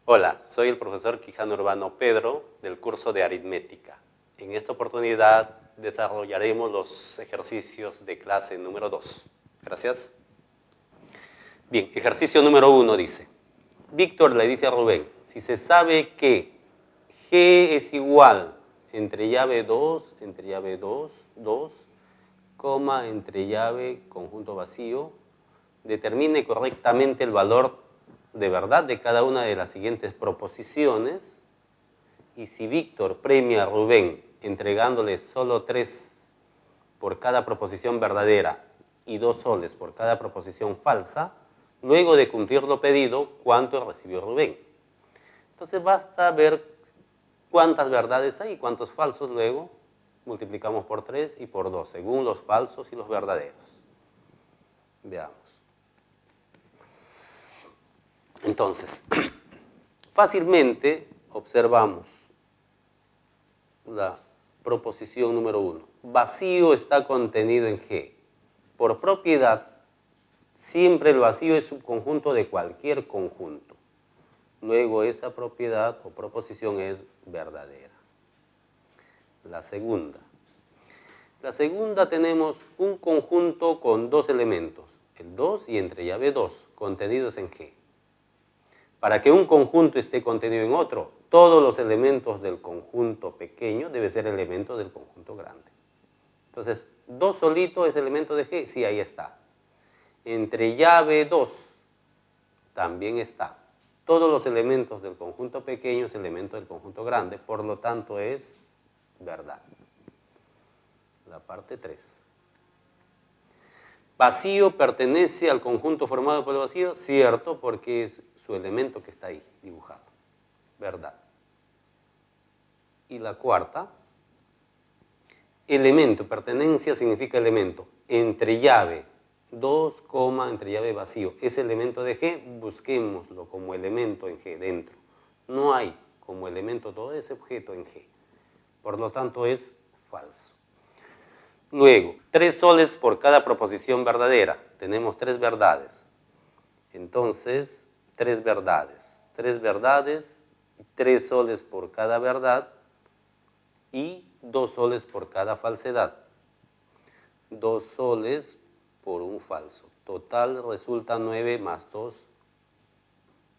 Hola, soy el profesor Quijano Urbano Pedro del curso de aritmética. En esta oportunidad desarrollaremos los ejercicios de clase número 2. Gracias. Bien, ejercicio número 1 dice, Víctor le dice a Rubén, si se sabe que G es igual entre llave 2, entre llave 2, 2, coma, entre llave, conjunto vacío, determine correctamente el valor de verdad de cada una de las siguientes proposiciones, y si Víctor premia a Rubén entregándole solo 3 por cada proposición verdadera y 2 soles por cada proposición falsa, luego de cumplir lo pedido, ¿cuánto recibió Rubén? Entonces basta ver cuántas verdades hay y cuántos falsos, luego multiplicamos por 3 y por 2, según los falsos y los verdaderos. Veamos. Entonces, fácilmente observamos la proposición número 1. Vacío está contenido en G. Por propiedad, siempre el vacío es subconjunto de cualquier conjunto. Luego esa propiedad o proposición es verdadera. La segunda. La segunda tenemos un conjunto con 2 elementos, el 2 y entre llave 2, contenidos en G. Para que un conjunto esté contenido en otro, todos los elementos del conjunto pequeño deben ser elementos del conjunto grande. Entonces, 2 solito es elemento de G, sí, ahí está. Entre llave 2 también está. Todos los elementos del conjunto pequeño es elemento del conjunto grande, por lo tanto es verdad. La parte 3. ¿Vacío pertenece al conjunto formado por el vacío? Cierto, porque es su elemento que está ahí dibujado. Verdad. Y la cuarta, elemento, pertenencia significa elemento. Entre llave 2, entre llave vacío. ¿Es elemento de G? Busquémoslo como elemento en G dentro. No hay como elemento todo ese objeto en G. Por lo tanto es falso. Luego, 3 soles por cada proposición verdadera. Tenemos 3 verdades. Entonces, 3 verdades. 3 verdades, 3 soles por cada verdad y 2 soles por cada falsedad. 2 soles por un falso. Total resulta 9 más 2,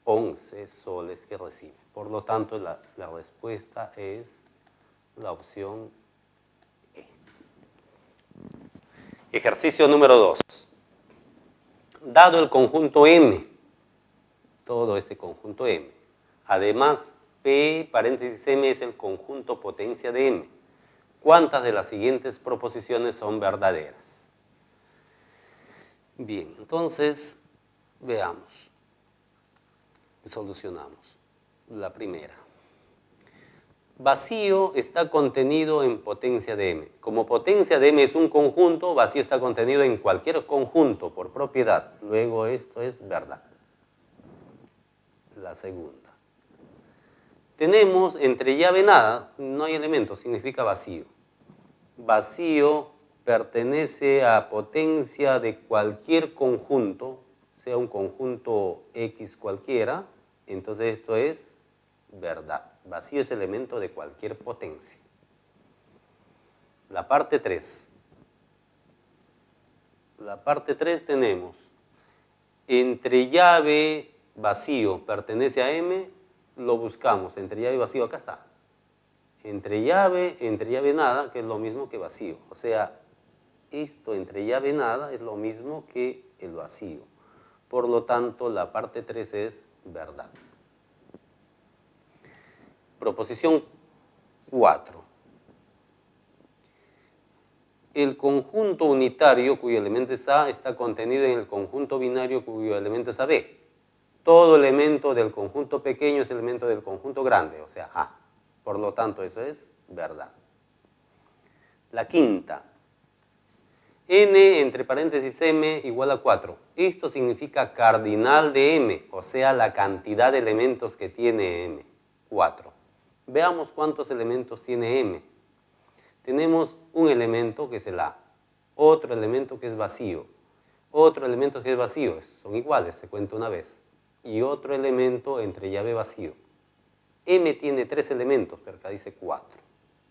11 soles que recibe. Por lo tanto, la respuesta es la opción E. Ejercicio número 2. Dado el conjunto M, todo ese conjunto M, además P paréntesis M es el conjunto potencia de M, ¿cuántas de las siguientes proposiciones son verdaderas? Bien, entonces veamos y solucionamos. La primera. Vacío está contenido en potencia de M. Como potencia de M es un conjunto, vacío está contenido en cualquier conjunto por propiedad. Luego esto es verdad. La segunda. Tenemos entre llave nada, no hay elemento, significa vacío. Vacío pertenece a potencia de cualquier conjunto, sea un conjunto X cualquiera, entonces esto es verdad. Vacío es elemento de cualquier potencia. La parte 3. La parte 3 tenemos entre llave vacío pertenece a M, lo buscamos. Entre llave vacío, acá está. Entre llave nada, que es lo mismo que vacío. O sea, esto entre llave nada es lo mismo que el vacío. Por lo tanto, la parte 3 es verdad. Proposición 4. El conjunto unitario cuyo elemento es A está contenido en el conjunto binario cuyo elemento es AB. Todo elemento del conjunto pequeño es elemento del conjunto grande, o sea, A. Por lo tanto, eso es verdad. La quinta. N entre paréntesis M igual a 4. Esto significa cardinal de M, o sea, la cantidad de elementos que tiene M. 4. Veamos cuántos elementos tiene M. Tenemos un elemento que es el A, otro elemento que es vacío, otro elemento que es vacío, son iguales, se cuenta una vez. y otro elemento entre llave vacío. M tiene 3 elementos, pero acá dice 4.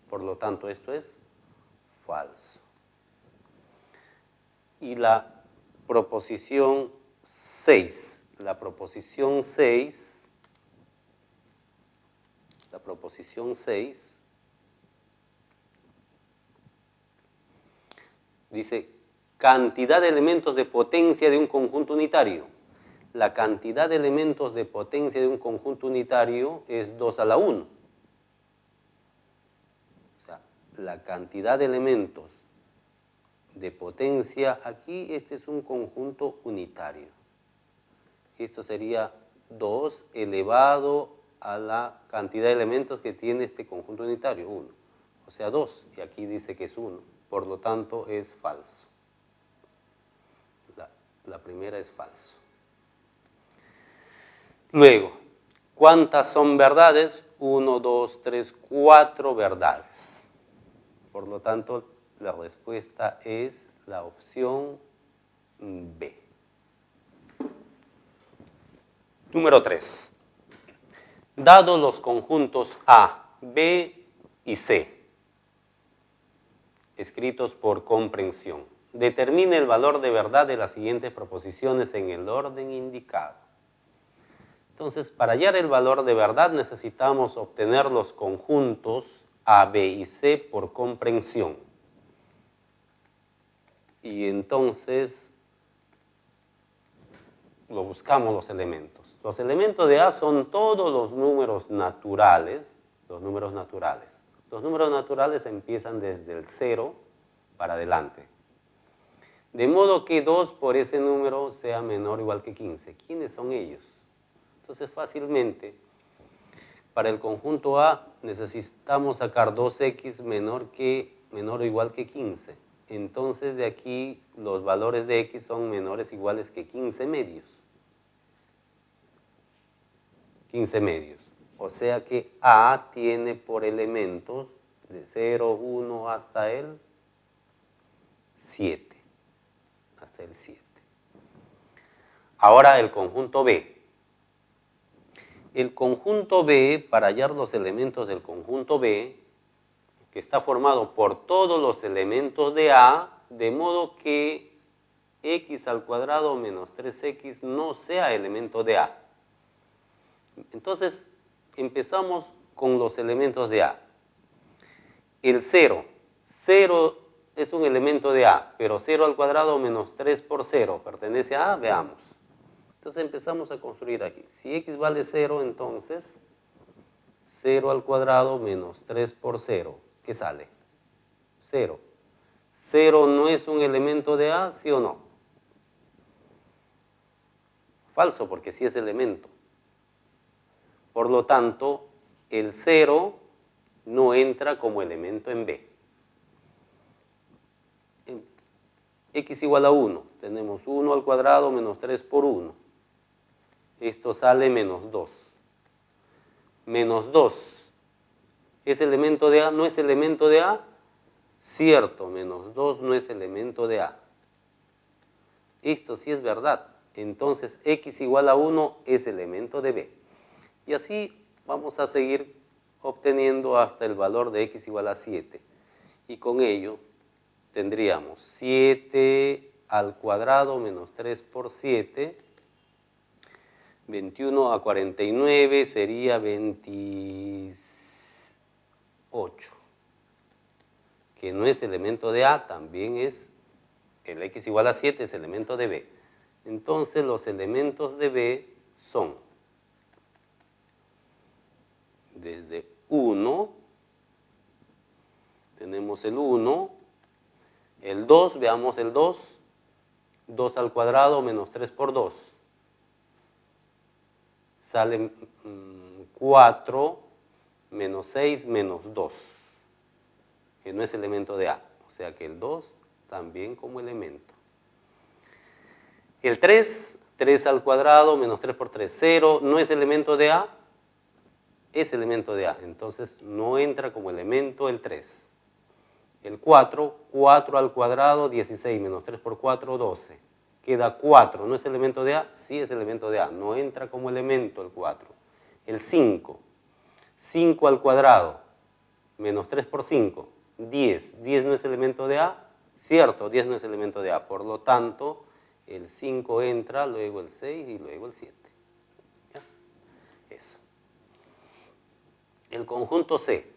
Por lo tanto, esto es falso. Y la proposición 6. La proposición 6 dice cantidad de elementos de potencia de un conjunto unitario. La cantidad de elementos de potencia de un conjunto unitario es 2 a la 1. O sea, la cantidad de elementos de potencia aquí, este es un conjunto unitario. Esto sería 2 elevado a la cantidad de elementos que tiene este conjunto unitario, 1. O sea, 2, y aquí dice que es 1. Por lo tanto, es falso. La primera es falso. Luego, ¿cuántas son verdades? 1, 2, 3, 4 verdades. Por lo tanto, la respuesta es la opción B. Número 3. Dado los conjuntos A, B y C, escritos por comprensión, determine el valor de verdad de las siguientes proposiciones en el orden indicado. Entonces, para hallar el valor de verdad necesitamos obtener los conjuntos A, B y C por comprensión. Y entonces lo buscamos los elementos. Los elementos de A son todos los números naturales. Los números naturales empiezan desde el 0 para adelante. De modo que 2 por ese número sea menor o igual que 15. ¿Quiénes son ellos? Entonces fácilmente, para el conjunto A necesitamos sacar 2x menor o igual que 15. Entonces de aquí los valores de x son menores o iguales que 15 medios. 15 medios. O sea que A tiene por elementos de 0, 1 hasta el 7. Hasta el 7. Ahora el conjunto B. El conjunto B, para hallar los elementos del conjunto B, que está formado por todos los elementos de A, de modo que x al cuadrado menos 3x no sea elemento de A. Entonces, empezamos con los elementos de A. El 0. 0 es un elemento de A, pero 0 al cuadrado menos 3 por 0 pertenece a A, veamos. Entonces empezamos a construir aquí. Si x vale 0, entonces 0 al cuadrado menos 3 por 0. ¿Qué sale? 0. 0 no es un elemento de A, ¿sí o no? Falso, porque sí es elemento. Por lo tanto, el 0 no entra como elemento en B. X igual a 1. Tenemos 1 al cuadrado menos 3 por 1. Esto sale menos 2. Menos 2. ¿Es elemento de A? ¿No es elemento de A? Cierto, menos 2 no es elemento de A. Esto sí es verdad. Entonces, x igual a 1 es elemento de B. Y así vamos a seguir obteniendo hasta el valor de x igual a 7. Y con ello tendríamos 7 al cuadrado menos 3 por 7. 21 a 49 sería 28. Que no es elemento de A, también es el x igual a 7, es elemento de B. Entonces los elementos de B son desde 1, tenemos el 1, el 2, veamos el 2, 2 al cuadrado menos 3 por 2. Sale 4 menos 6 menos 2, que no es elemento de A. O sea que el 2 también como elemento. El 3, 3 al cuadrado menos 3 por 3, 0, no es elemento de A, es elemento de A. Entonces no entra como elemento el 3. El 4, 4 al cuadrado, 16 menos 3 por 4, 12, Queda 4, ¿no es elemento de A? Sí es elemento de A, no entra como elemento el 4. El 5, 5 al cuadrado, menos 3 por 5, 10. 10 no es elemento de A, cierto, 10 no es elemento de A. Por lo tanto, el 5 entra, luego el 6 y luego el 7. ¿Ya? Eso. El conjunto C.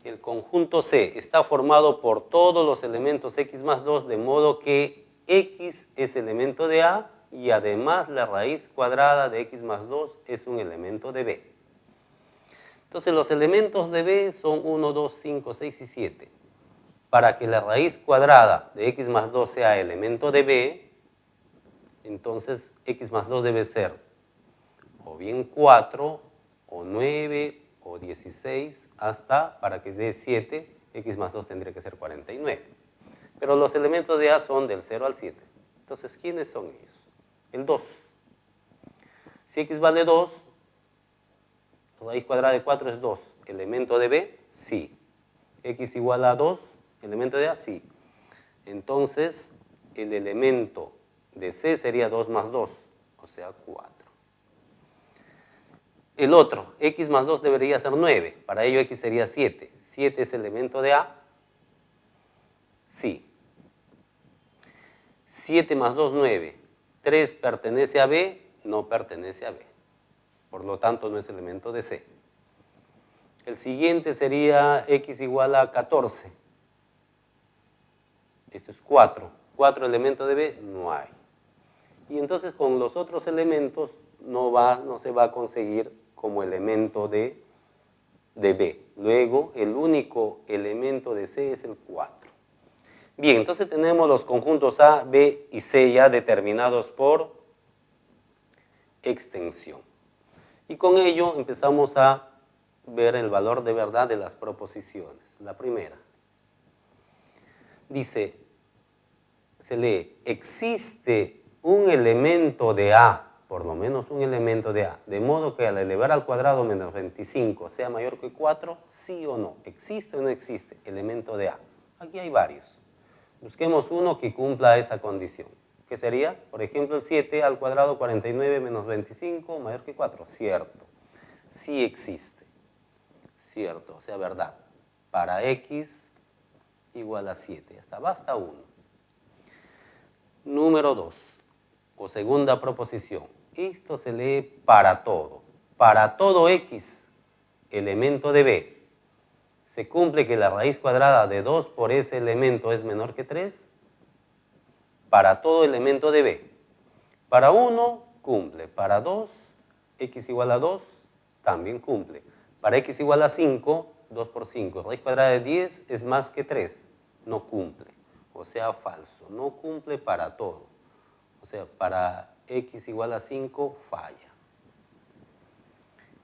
El conjunto C está formado por todos los elementos x más 2, de modo que x es elemento de A y además la raíz cuadrada de x más 2 es un elemento de B. Entonces los elementos de B son 1, 2, 5, 6 y 7. Para que la raíz cuadrada de x más 2 sea elemento de B, entonces x más 2 debe ser o bien 4, o 9, o 16, hasta, para que dé 7, x más 2 tendría que ser 49. Pero los elementos de A son del 0 al 7. Entonces, ¿quiénes son ellos? El 2. Si x vale 2, raíz cuadrada de 4 es 2. ¿Elemento de B? Sí. X igual a 2, ¿elemento de A? Sí. Entonces, el elemento de C sería 2 más 2, o sea, 4. El otro, x más 2 debería ser 9. Para ello, x sería 7. ¿7 es elemento de A? Sí. 7 más 2, 9. 3 pertenece a B, no pertenece a B. Por lo tanto, no es elemento de C. El siguiente sería x igual a 14. Esto es 4. 4 elementos de B, no hay. Y entonces con los otros elementos no se va a conseguir como elemento de B. Luego, el único elemento de C es el 4. Bien, entonces tenemos los conjuntos A, B y C ya determinados por extensión. Y con ello empezamos a ver el valor de verdad de las proposiciones. La primera dice, se lee, existe un elemento de A, por lo menos un elemento de A, de modo que al elevar al cuadrado menos 25 sea mayor que 4, sí o no. ¿Existe o no existe elemento de A? Aquí hay varios. Busquemos uno que cumpla esa condición. ¿Qué sería? Por ejemplo, el 7 al cuadrado 49 menos 25 mayor que 4. Cierto. Sí existe. Cierto, o sea, verdad. Para x igual a 7. Ya está, basta uno. Número 2, o segunda proposición. Esto se lee para todo. Para todo x, elemento de B, ¿se cumple que la raíz cuadrada de 2 por ese elemento es menor que 3? Para todo elemento de B. Para 1, cumple. Para 2, x igual a 2, también cumple. Para x igual a 5, 2 por 5. Raíz cuadrada de 10 es más que 3. No cumple. O sea, falso. No cumple para todo. O sea, para x igual a 5, falla.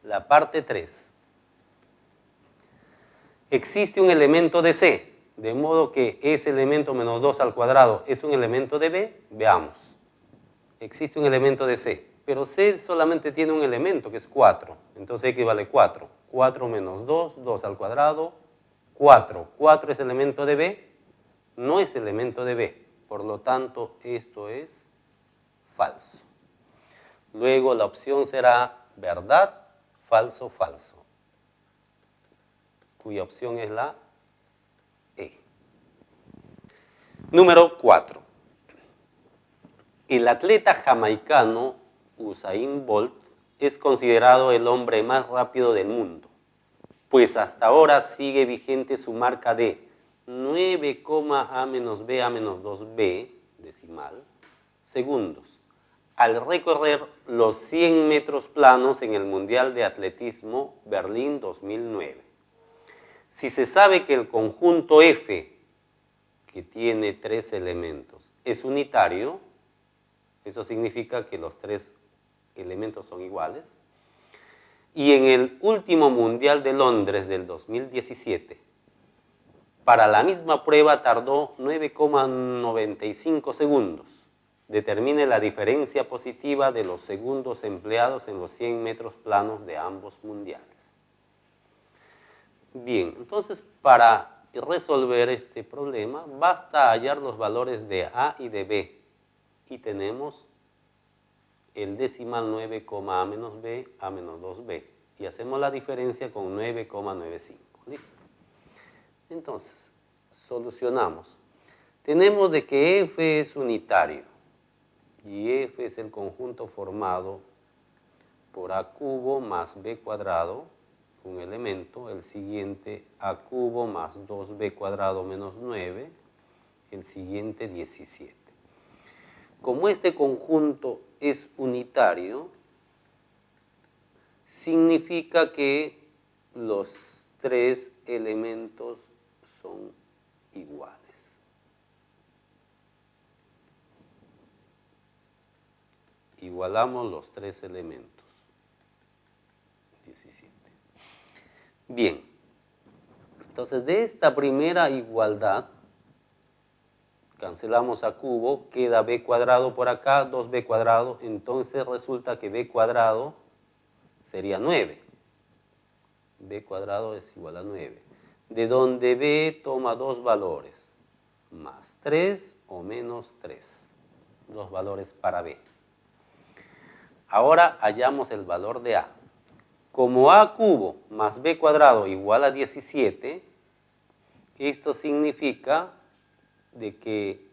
La parte 3. Existe un elemento de C, de modo que ese elemento menos 2 al cuadrado es un elemento de B. Veamos. Existe un elemento de C, pero C solamente tiene un elemento que es 4. Entonces x vale 4. 4 menos 2, 2 al cuadrado, 4. 4 es elemento de B, no es elemento de B. Por lo tanto, esto es falso. Luego la opción será verdad, falso, falso, cuya opción es la E. Número 4. El atleta jamaicano Usain Bolt es considerado el hombre más rápido del mundo, pues hasta ahora sigue vigente su marca de 9,A-B-A-2B decimal segundos, al recorrer los 100 metros planos en el Mundial de Atletismo Berlín 2009. Si se sabe que el conjunto F, que tiene 3 elementos, es unitario, eso significa que los 3 elementos son iguales, y en el último Mundial de Londres del 2017, para la misma prueba tardó 9,95 segundos. Determine la diferencia positiva de los segundos empleados en los 100 metros planos de ambos mundiales. Bien, entonces para resolver este problema basta hallar los valores de A y de B. y tenemos el decimal 9, A menos B, A menos 2B. Y hacemos la diferencia con 9,95. ¿Listo? Entonces, solucionamos. Tenemos de que F es unitario y F es el conjunto formado por A cubo más B cuadrado, un elemento, el siguiente A cubo más 2B cuadrado menos 9, el siguiente 17. Como este conjunto es unitario, significa que los tres elementos son iguales. Igualamos los tres elementos. 17. Bien, entonces de esta primera igualdad, cancelamos a cubo, queda b cuadrado por acá, 2b cuadrado, entonces resulta que b cuadrado sería 9. B cuadrado es igual a 9. De donde b toma dos valores, más 3 o menos 3. Dos valores para b. Ahora hallamos el valor de a. Como a cubo más b cuadrado igual a 17, esto significa de que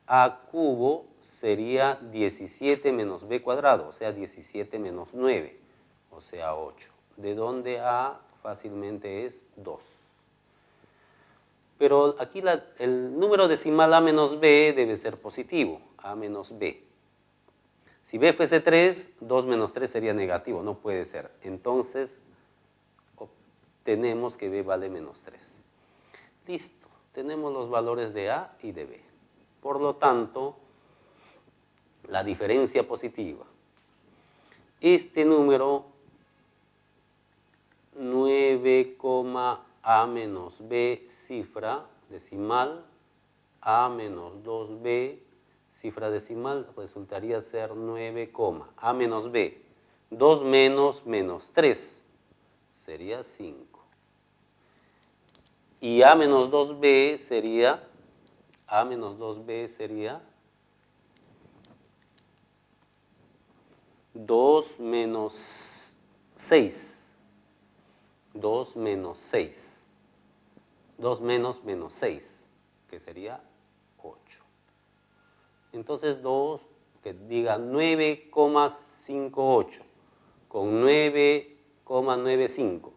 a cubo sería 17 menos b cuadrado, o sea 17 menos 9, o sea 8. De donde a fácilmente es 2. Pero aquí el número decimal a menos b debe ser positivo, a menos b. Si b fuese 3, 2 menos 3 sería negativo, no puede ser. Entonces, obtenemos que b vale menos 3. Listo, tenemos los valores de a y de b. Por lo tanto, la diferencia positiva. Este número 9, a menos b cifra decimal, a menos 2b cifra decimal resultaría ser 9, a menos b. 2 menos 3 sería 5. Y a menos 2b sería 2 menos 6. 2 menos 6. 2 menos 6, que sería 8. Entonces 2, que diga 9,58 con 9,95.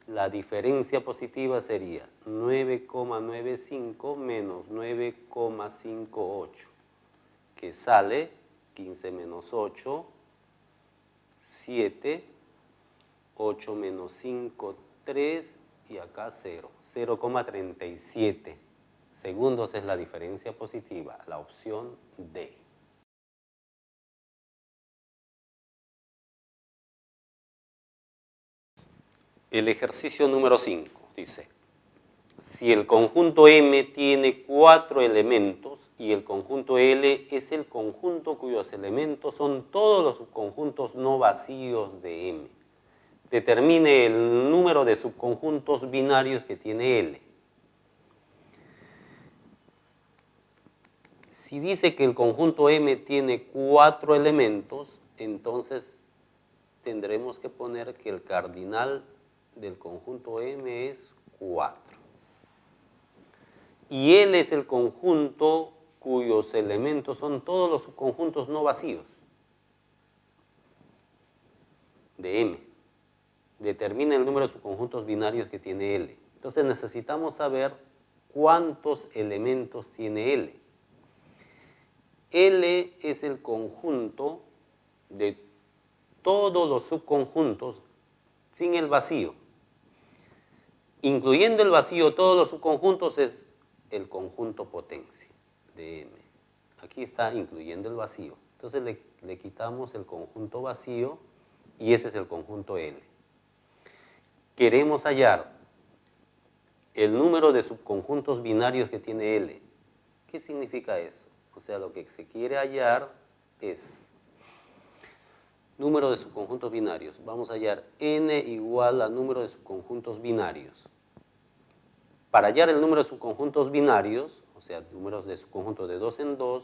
La diferencia positiva sería 9,95 menos 9,58, que sale 15 menos 8, 7, 8 menos 5, 3 y acá 0, 0,37 segundos es la diferencia positiva, la opción D. El ejercicio número 5 dice, si el conjunto M tiene 4 elementos y el conjunto L es el conjunto cuyos elementos son todos los subconjuntos no vacíos de M, determine el número de subconjuntos binarios que tiene L. Si dice que el conjunto M tiene 4 elementos, entonces tendremos que poner que el cardinal del conjunto M es 4. Y L es el conjunto cuyos elementos son todos los subconjuntos no vacíos de M. Determina el número de subconjuntos binarios que tiene L. Entonces necesitamos saber cuántos elementos tiene L. L es el conjunto de todos los subconjuntos sin el vacío. Incluyendo el vacío, todos los subconjuntos es el conjunto potencia de M. Aquí está incluyendo el vacío. Entonces le quitamos el conjunto vacío y ese es el conjunto L. Queremos hallar el número de subconjuntos binarios que tiene L. ¿Qué significa eso? O sea, lo que se quiere hallar es número de subconjuntos binarios. Vamos a hallar n igual a número de subconjuntos binarios. Para hallar el número de subconjuntos binarios, o sea, números de subconjuntos de 2 en 2,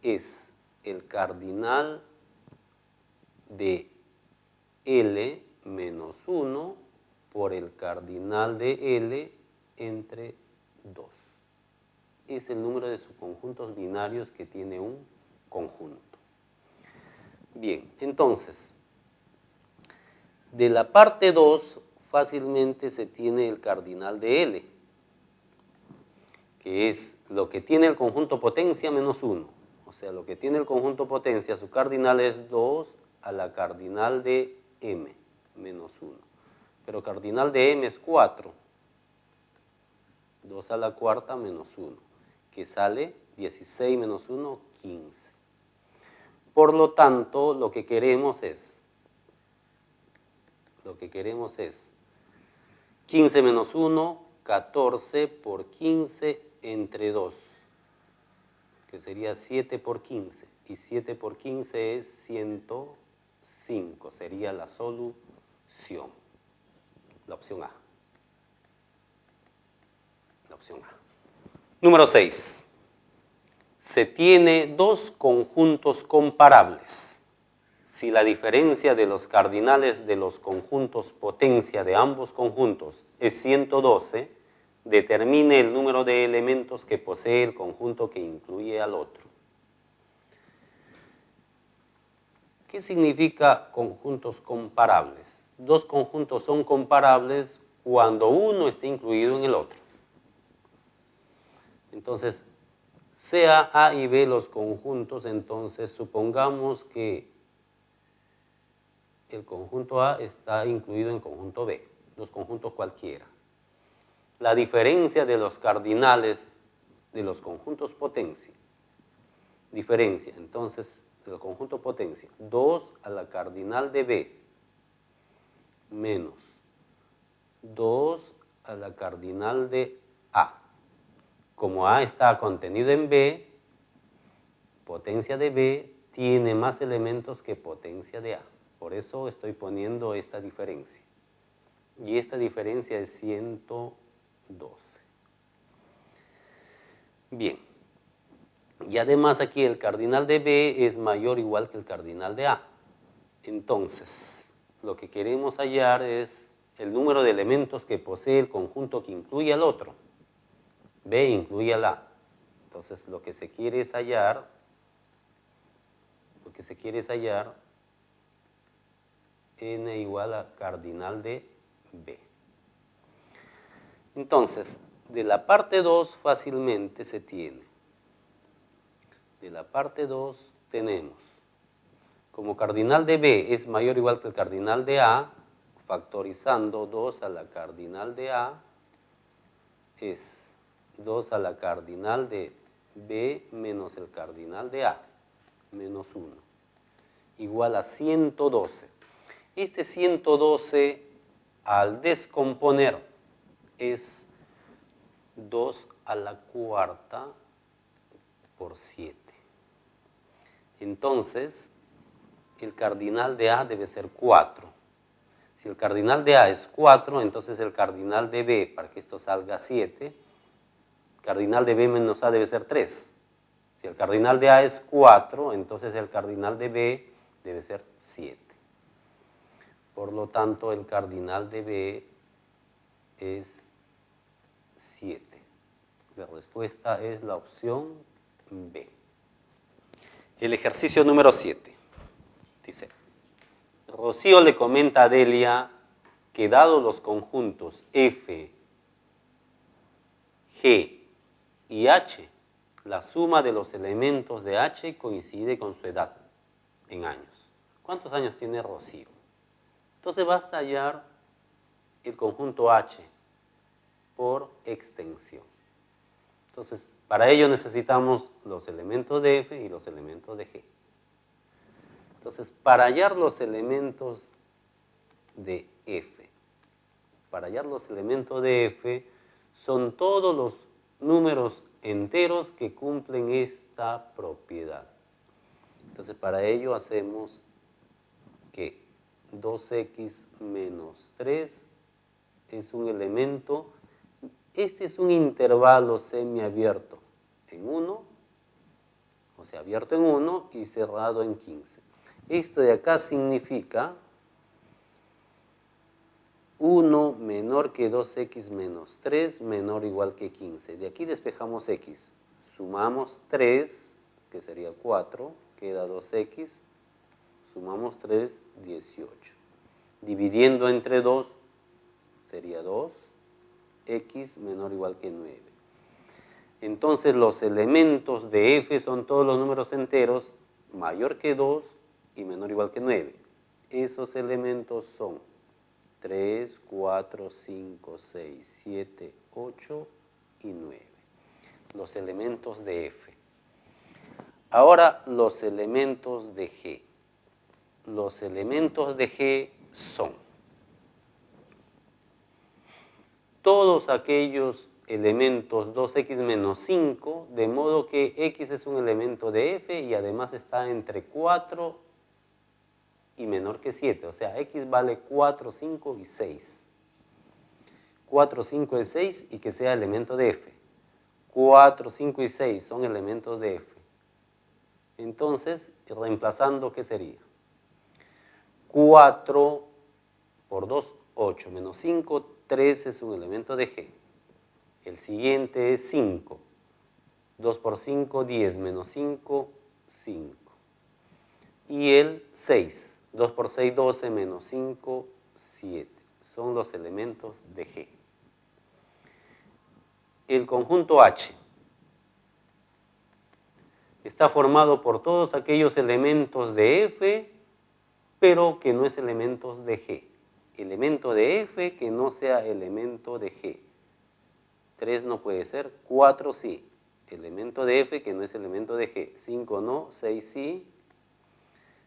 es el cardinal de L menos 1 por el cardinal de L entre 2. Es el número de subconjuntos binarios que tiene un conjunto. Bien, entonces, de la parte 2 fácilmente se tiene el cardinal de L, que es lo que tiene el conjunto potencia menos 1. O sea, lo que tiene el conjunto potencia, su cardinal es 2 a la cardinal de M menos 1. Pero cardinal de M es 4. 2 a la cuarta menos 1, que sale 16 menos 1, 15. Por lo tanto, lo que queremos es 15 menos 1, 14 por 15 entre 2, que sería 7 por 15. Y 7 por 15 es 105, sería la solución. La opción A. Número 6. Se tiene dos conjuntos comparables. Si la diferencia de los cardinales de los conjuntos potencia de ambos conjuntos es 112, determine el número de elementos que posee el conjunto que incluye al otro. ¿Qué significa conjuntos comparables? Dos conjuntos son comparables cuando uno está incluido en el otro. Entonces, sea A y B los conjuntos, entonces supongamos que el conjunto A está incluido en conjunto B, los conjuntos cualquiera. La diferencia de los cardinales de los conjuntos potencia, entonces, del conjunto potencia, 2 a la cardinal de B menos 2 a la cardinal de A. Como A está contenido en B, potencia de B tiene más elementos que potencia de A. Por eso estoy poniendo esta diferencia. Y esta diferencia es 112. Bien. Y además aquí el cardinal de B es mayor o igual que el cardinal de A. Entonces, lo que queremos hallar es el número de elementos que posee el conjunto que incluye al otro. B incluye al A. Entonces, lo que se quiere es hallar n igual a cardinal de B. Entonces, de la parte 2 fácilmente se tiene. De la parte 2 tenemos, como cardinal de B es mayor o igual que el cardinal de A, factorizando 2 a la cardinal de A es 2 a la cardinal de B menos el cardinal de A, menos 1, igual a 112. Este 112 al descomponer es 2 a la cuarta por 7. Entonces, el cardinal de A debe ser 4. Si el cardinal de A es 4, entonces el cardinal de B, para que esto salga 7, cardinal de B menos A debe ser 3. Si el cardinal de A es 4, entonces el cardinal de B debe ser 7. Por lo tanto, el cardinal de B es 7. La respuesta es la opción B. El ejercicio número 7. Dice, Rocío le comenta a Delia que dado los conjuntos F, G y H, la suma de los elementos de H coincide con su edad en años. ¿Cuántos años tiene Rocío? Entonces basta hallar el conjunto H por extensión. Entonces, para ello necesitamos los elementos de F y los elementos de G. Entonces, para hallar los elementos de F, son todos los números enteros que cumplen esta propiedad. Entonces, para ello hacemos que 2x menos 3 es un elemento, este es un intervalo semiabierto en 1 o sea, abierto en 1 y cerrado en 15. Esto de acá significa 1 menor que 2x menos 3 menor o igual que 15. De aquí despejamos x. Sumamos 3, que sería 4, queda 2x. Sumamos 3, 18. Dividiendo entre 2 sería 2, x menor o igual que 9. Entonces los elementos de f son todos los números enteros mayor que 2 y menor o igual que 9. Esos elementos son 3, 4, 5, 6, 7, 8 y 9. Los elementos de f. Ahora los elementos de g. Los elementos de g son todos aquellos elementos 2x menos 5, de modo que x es un elemento de f y además está entre 4 y menor que 7, o sea, x vale 4, 5 y 6. 4, 5 y 6 y que sea elemento de f. 4, 5 y 6 son elementos de f. Entonces, reemplazando, ¿qué sería? 4 por 2, 8, menos 5, 3 es un elemento de g. El siguiente es 5. 2 por 5, 10, menos 5, 5. Y el 6. 2 por 6, 12, menos 5, 7. Son los elementos de G. El conjunto H está formado por todos aquellos elementos de F, pero que no es elementos de G. Elemento de F que no sea elemento de G. 3 no puede ser, 4 sí. Elemento de F que no es elemento de G. 5 no, 6 sí,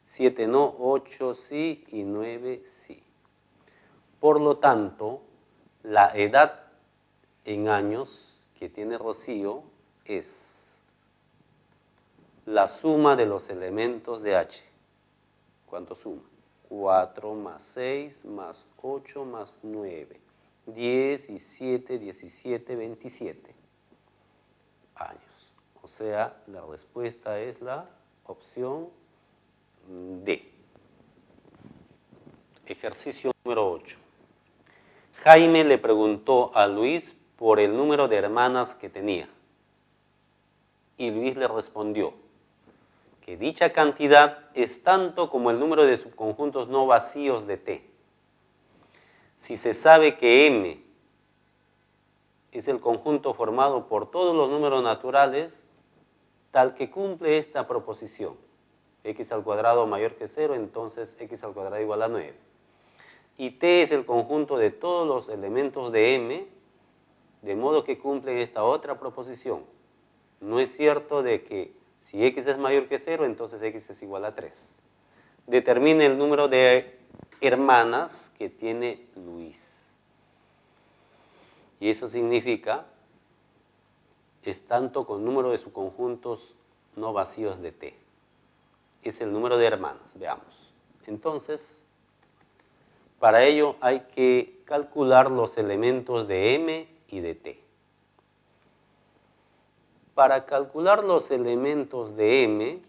7 no, 8 sí y 9 sí. Por lo tanto, la edad en años que tiene Rocío es la suma de los elementos de H. ¿Cuánto suma? 4 más 6 más 8 más 9. 10 y 7, 17, 27 años. O sea, la respuesta es la opción D. Ejercicio número 8. Jaime le preguntó a Luis por el número de hermanas que tenía. Y Luis le respondió que dicha cantidad es tanto como el número de subconjuntos no vacíos de T. Si se sabe que M es el conjunto formado por todos los números naturales, tal que cumple esta proposición, x al cuadrado mayor que 0, entonces x al cuadrado igual a 9. Y T es el conjunto de todos los elementos de M, de modo que cumple esta otra proposición. No es cierto de que si x es mayor que 0, entonces x es igual a 3. Determine el número de hermanas que tiene Luis. Y eso significa, es tanto con número de subconjuntos no vacíos de T. Es el número de hermanas, veamos. Entonces, para ello hay que calcular los elementos de M y de T. Para calcular los elementos de M,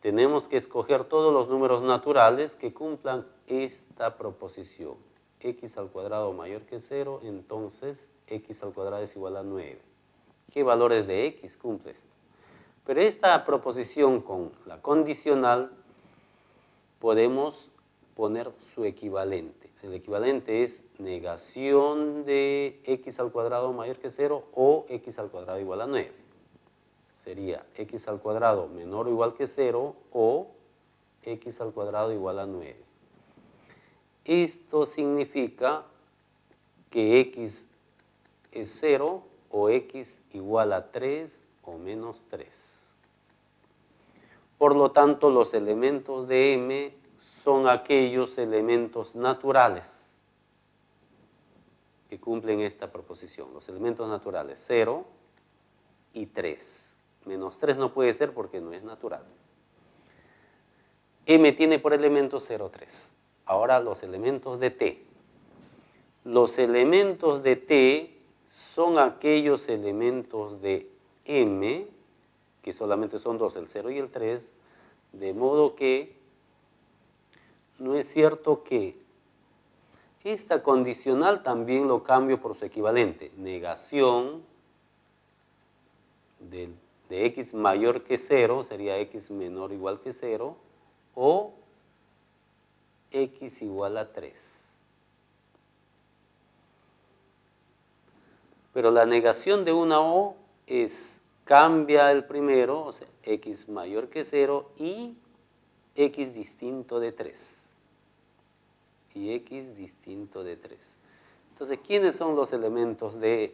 tenemos que escoger todos los números naturales que cumplan esta proposición. X al cuadrado mayor que 0, entonces x al cuadrado es igual a 9. ¿Qué valores de x cumple esto? Pero esta proposición con la condicional podemos poner su equivalente. El equivalente es negación de x al cuadrado mayor que 0 o x al cuadrado igual a 9. Sería x al cuadrado menor o igual que 0 o x al cuadrado igual a 9. Esto significa que x es 0 o x igual a 3 o menos 3. Por lo tanto, los elementos de M son aquellos elementos naturales que cumplen esta proposición. Los elementos naturales 0 y 3. Menos 3 no puede ser porque no es natural. M tiene por elemento 0, 3. Ahora los elementos de T. Los elementos de T son aquellos elementos de M que solamente son dos, el 0 y el 3, de modo que no es cierto que esta condicional también lo cambio por su equivalente, negación de x mayor que 0, sería x menor o igual que 0, o x igual a 3. Pero la negación de una O es, cambia el primero, o sea, x mayor que 0 y x distinto de 3. Y x distinto de 3. Entonces, ¿quiénes son los elementos de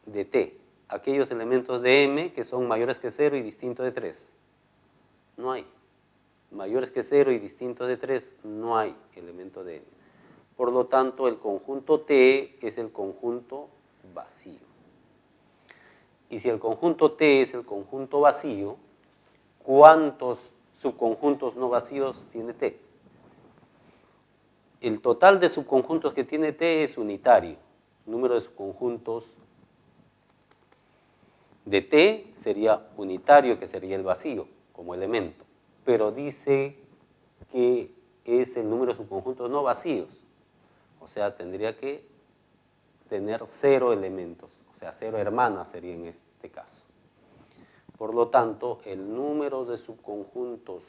T? Aquellos elementos de M que son mayores que 0 y distinto de 3. No hay. Mayores que 0 y distinto de 3, no hay elemento de M. Por lo tanto, el conjunto T es el conjunto vacío. Y si el conjunto T es el conjunto vacío, ¿cuántos subconjuntos no vacíos tiene T? El total de subconjuntos que tiene T es unitario. El número de subconjuntos de T sería unitario, que sería el vacío como elemento. Pero dice que es el número de subconjuntos no vacíos. O sea, tendría que tener 0 elementos. O sea, 0 hermanas sería en este caso. Por lo tanto, el número de subconjuntos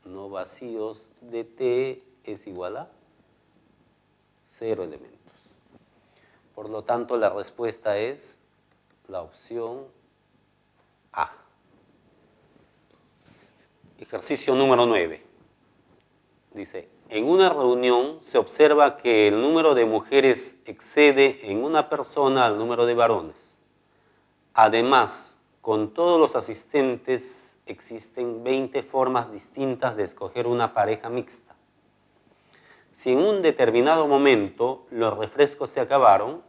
no vacíos de T es igual a 0 elementos. Por lo tanto, la respuesta es la opción A. Ejercicio número 9. Dice, en una reunión se observa que el número de mujeres excede en una persona al número de varones. Además, con todos los asistentes existen 20 formas distintas de escoger una pareja mixta. Si en un determinado momento los refrescos se acabaron,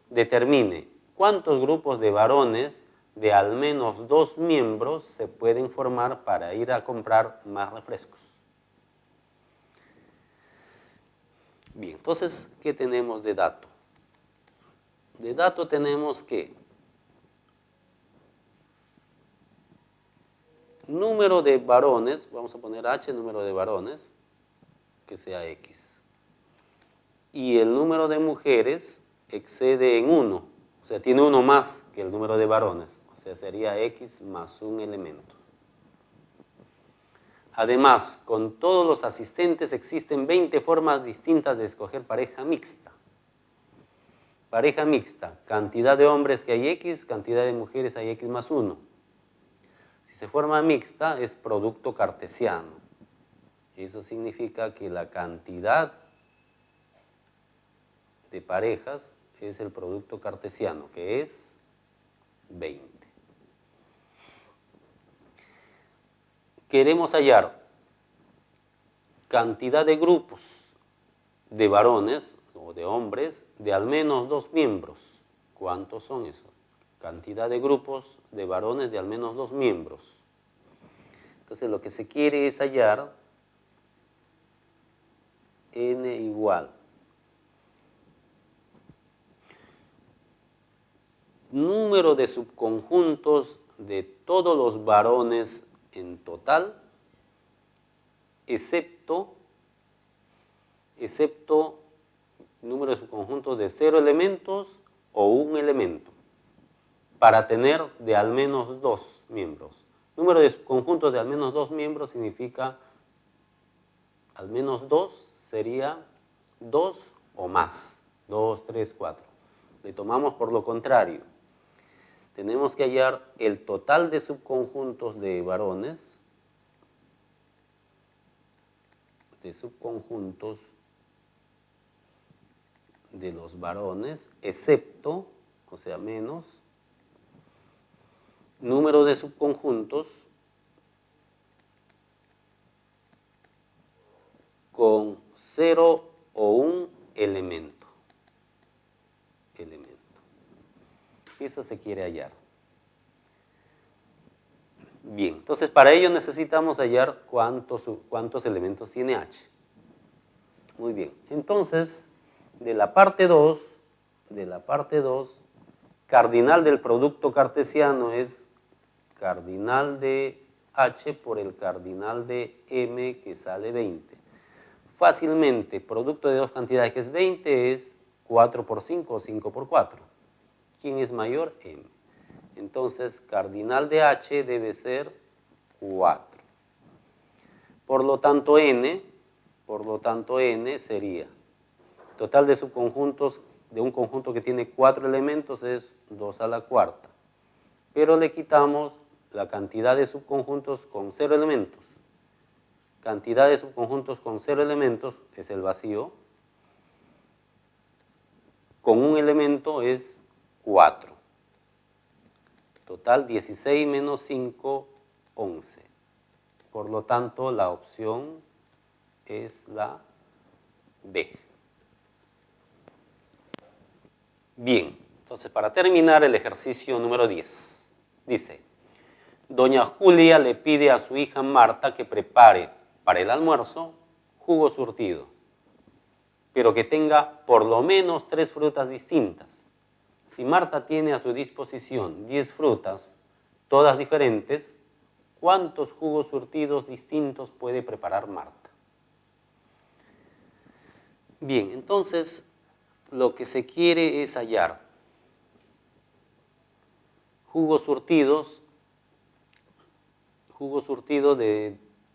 determine cuántos grupos de varones de al menos 2 miembros se pueden formar para ir a comprar más refrescos. Bien, entonces, ¿qué tenemos de dato? De dato tenemos que número de varones, vamos a poner H, número de varones, que sea X. Y el número de mujeres excede en 1, o sea, tiene 1 más que el número de varones, o sea, sería X más un elemento. Además, con todos los asistentes existen 20 formas distintas de escoger pareja mixta. Pareja mixta, cantidad de hombres que hay X, cantidad de mujeres hay X más 1. Si se forma mixta, es producto cartesiano. Eso significa que la cantidad de parejas es el producto cartesiano, que es 20. Queremos hallar cantidad de grupos de varones o de hombres de al menos 2 miembros. ¿Cuántos son esos? Cantidad de grupos de varones de al menos 2 miembros. Entonces lo que se quiere es hallar n igual número de subconjuntos de todos los varones en total, excepto número de subconjuntos de 0 elementos o 1 elemento, para tener de al menos 2 miembros. Número de subconjuntos de al menos 2 miembros significa al menos 2 sería 2 o más, 2, 3, 4. Le tomamos por lo contrario. Tenemos que hallar el total de subconjuntos de varones, de los varones, excepto, o sea, menos, número de subconjuntos con 0 o 1 elemento. Eso se quiere hallar. Bien, entonces para ello necesitamos hallar cuántos elementos tiene H. Muy bien, entonces de la parte 2, cardinal del producto cartesiano es cardinal de H por el cardinal de M, que sale 20. Fácilmente, producto de dos cantidades que es 20 es 4 por 5 o 5 por 4. ¿Quién es mayor? M. Entonces, cardinal de H debe ser 4. Por lo tanto, N sería total de subconjuntos de un conjunto que tiene 4 elementos es 2 a la cuarta. Pero le quitamos la cantidad de subconjuntos con 0 elementos. Cantidad de subconjuntos con 0 elementos es el vacío. Con un elemento es 4. Total 16 menos 5, 11. Por lo tanto, la opción es la B. Bien, entonces para terminar el ejercicio número 10, dice, doña Julia le pide a su hija Marta que prepare para el almuerzo jugo surtido, pero que tenga por lo menos 3 frutas distintas. Si Marta tiene a su disposición 10 frutas, todas diferentes, ¿cuántos jugos surtidos distintos puede preparar Marta? Bien, entonces lo que se quiere es hallar jugos surtidos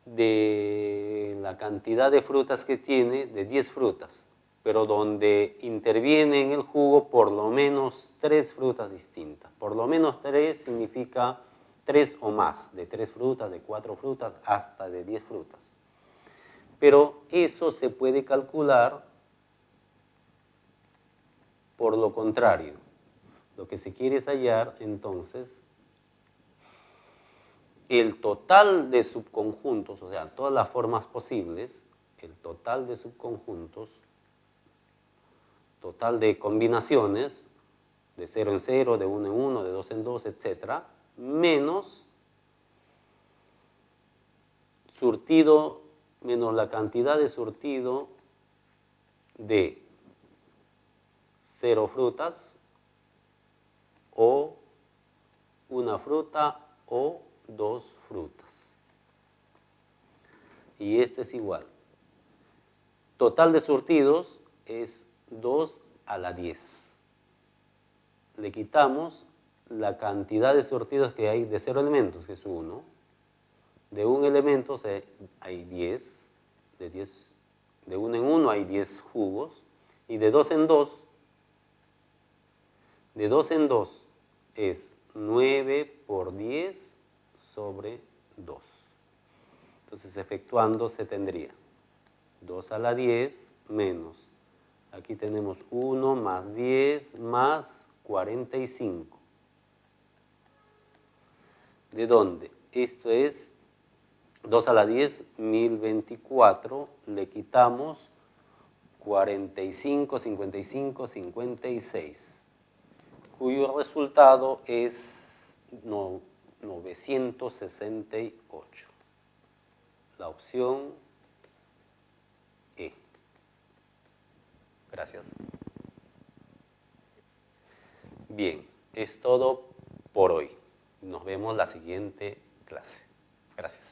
de la cantidad de frutas que tiene, de 10 frutas, pero donde interviene en el jugo por lo menos 3 frutas distintas. Por lo menos 3 significa 3 o más, de 3 frutas, de 4 frutas, hasta de 10 frutas. Pero eso se puede calcular por lo contrario. Lo que se quiere es hallar, entonces, el total de subconjuntos, o sea, todas las formas posibles, el total de subconjuntos, total de combinaciones, de 0 en 0, de 1 en 1, de 2 en 2, etc., menos surtido, menos la cantidad de surtido de 0 frutas, o una fruta o 2 frutas. Y esto es igual. Total de surtidos es 2 a la 10. Le quitamos la cantidad de surtidos que hay de 0 elementos, que es 1. De un elemento hay 10. De 1 en 1 hay 10 jugos. Y de 2 en 2, de 2 en 2 es 9 por 10 sobre 2. Entonces, efectuando, se tendría 2 a la 10 menos, aquí tenemos 1 más 10 más 45. ¿De dónde? Esto es 2 a la 10, 1024, le quitamos 45, 55, 56. Cuyo resultado es 968. La opción E. Gracias. Bien, es todo por hoy. Nos vemos la siguiente clase. Gracias.